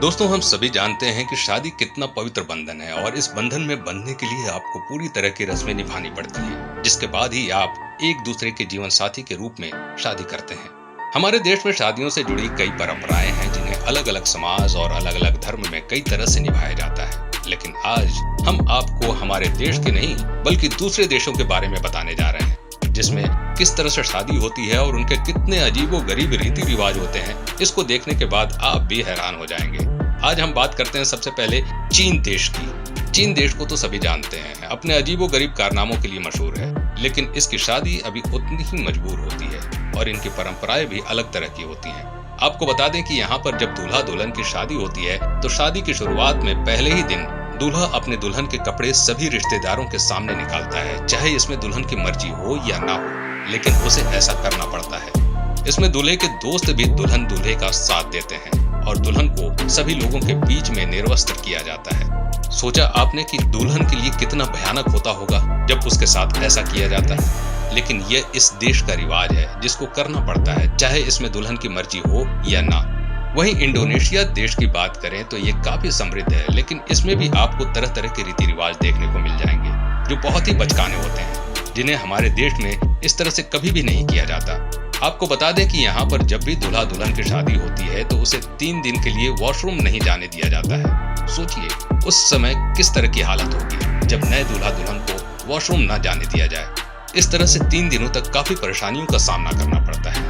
दोस्तों, हम सभी जानते हैं कि शादी कितना पवित्र बंधन है और इस बंधन में बंधने के लिए आपको पूरी तरह की रस्में निभानी पड़ती हैं, जिसके बाद ही आप एक दूसरे के जीवन साथी के रूप में शादी करते हैं। हमारे देश में शादियों से जुड़ी कई परंपराएं हैं जिन्हें अलग अलग समाज और अलग अलग धर्म में कई तरह से निभाया जाता है। लेकिन आज हम आपको हमारे देश के नहीं बल्कि दूसरे देशों के बारे में बताने जा रहे हैं, जिसमें किस तरह से शादी होती है और उनके कितने अजीबोगरीब रीति रिवाज होते हैं। इसको देखने के बाद आप भी हैरान हो जाएंगे। आज हम बात करते हैं सबसे पहले चीन देश की। चीन देश को तो सभी जानते हैं, अपने अजीबोगरीब कारनामों के लिए मशहूर है, लेकिन इसकी शादी अभी उतनी ही मजबूर होती है और इनकी परंपराएं भी अलग तरह की होती हैं। आपको बता दें कि यहाँ पर जब दूल्हा दुल्हन की शादी होती है तो शादी की शुरुआत में पहले ही दिन दूल्हा अपने दुल्हन के कपड़े सभी रिश्तेदारों के सामने निकालता है, चाहे इसमें दुल्हन की मर्जी हो या ना हो, लेकिन उसे ऐसा करना पड़ता है। इसमें दूल्हे के दोस्त भी दुल्हन दूल्हे का साथ देते हैं और दुल्हन को सभी लोगों के बीच में निर्वस्त्र किया जाता है। सोचा आपने कि दुल्हन के लिए कितना भयानक होता होगा जब उसके साथ ऐसा किया जाता है, लेकिन यह इस देश का रिवाज है जिसको करना पड़ता है, चाहे इसमें दुल्हन की मर्जी हो या ना। वहीं इंडोनेशिया देश की बात करें तो ये काफी समृद्ध है, लेकिन इसमें भी आपको तरह तरह के रीति रिवाज देखने को मिल जाएंगे जो बहुत ही बचकाने होते हैं, जिन्हें हमारे देश में इस तरह से कभी भी नहीं किया जाता। आपको बता दें कि यहाँ पर जब भी दूल्हा दुल्हन की शादी होती है तो उसे 3 दिन के लिए वॉशरूम नहीं जाने दिया जाता है। सोचिए उस समय किस तरह की हालत होगी जब नए दूल्हा दुल्हन को वॉशरूम न जाने दिया जाए। इस तरह से 3 दिनों तक काफी परेशानियों का सामना करना पड़ता है।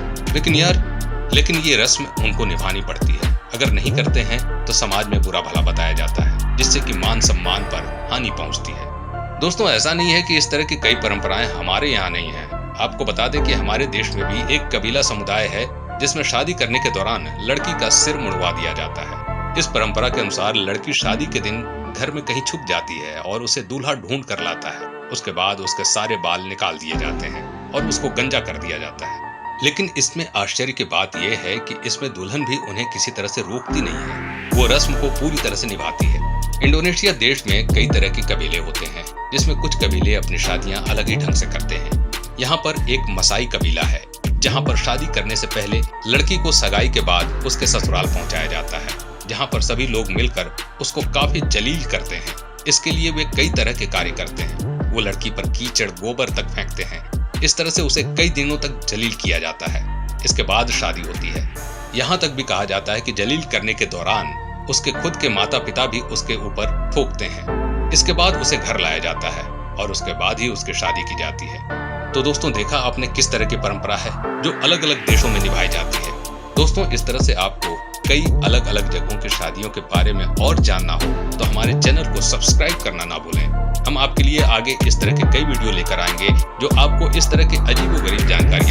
लेकिन ये रस्म उनको निभानी पड़ती है। अगर नहीं करते हैं तो समाज में बुरा भला बताया जाता है, जिससे कि मान सम्मान पर हानि पहुंचती है। दोस्तों, ऐसा नहीं है कि इस तरह की कई परंपराएं हमारे यहाँ नहीं है। आपको बता दें कि हमारे देश में भी एक कबीला समुदाय है जिसमें शादी करने के दौरान लड़की का सिर मुड़वा दिया जाता है। इस परंपरा के अनुसार लड़की शादी के दिन घर में कहीं छुप जाती है और उसे दूल्हा ढूंढ कर लाता है। उसके बाद उसके सारे बाल निकाल दिए जाते हैं और उसको गंजा कर दिया जाता है। लेकिन इसमें आश्चर्य की बात यह है कि इसमें दुल्हन भी उन्हें किसी तरह से रोकती नहीं है, वो रस्म को पूरी तरह से निभाती है। इंडोनेशिया देश में कई तरह के कबीले होते हैं, जिसमें कुछ कबीले अपनी शादियां अलग ही ढंग से करते हैं। यहाँ पर एक मसाई कबीला है, जहाँ पर शादी करने से पहले लड़की को सगाई के बाद उसके ससुराल पहुंचाया जाता है, जहाँ पर सभी लोग मिलकर उसको काफी जलील करते हैं। इसके लिए वे कई तरह के कार्य करते हैं। वो लड़की पर कीचड़ गोबर तक फेंकते हैं। इस तरह से उसे कई दिनों तक जलील किया जाता है। इसके बाद शादी होती है। यहाँ तक भी कहा जाता है कि जलील करने के दौरान उसके खुद के माता पिता भी उसके ऊपर थूकते हैं। इसके बाद उसे घर लाया जाता है और उसके बाद ही उसकी शादी की जाती है। तो दोस्तों, देखा आपने किस तरह की परंपरा है जो अलग अलग देशों में निभाई जाती है। दोस्तों, इस तरह से आपको कई अलग अलग जगहों की शादियों के बारे में और जानना हो तो हमारे चैनल को सब्सक्राइब करना ना भूलें। हम आपके लिए आगे इस तरह के कई वीडियो लेकर आएंगे जो आपको इस तरह की अजीबोगरीब जानकारी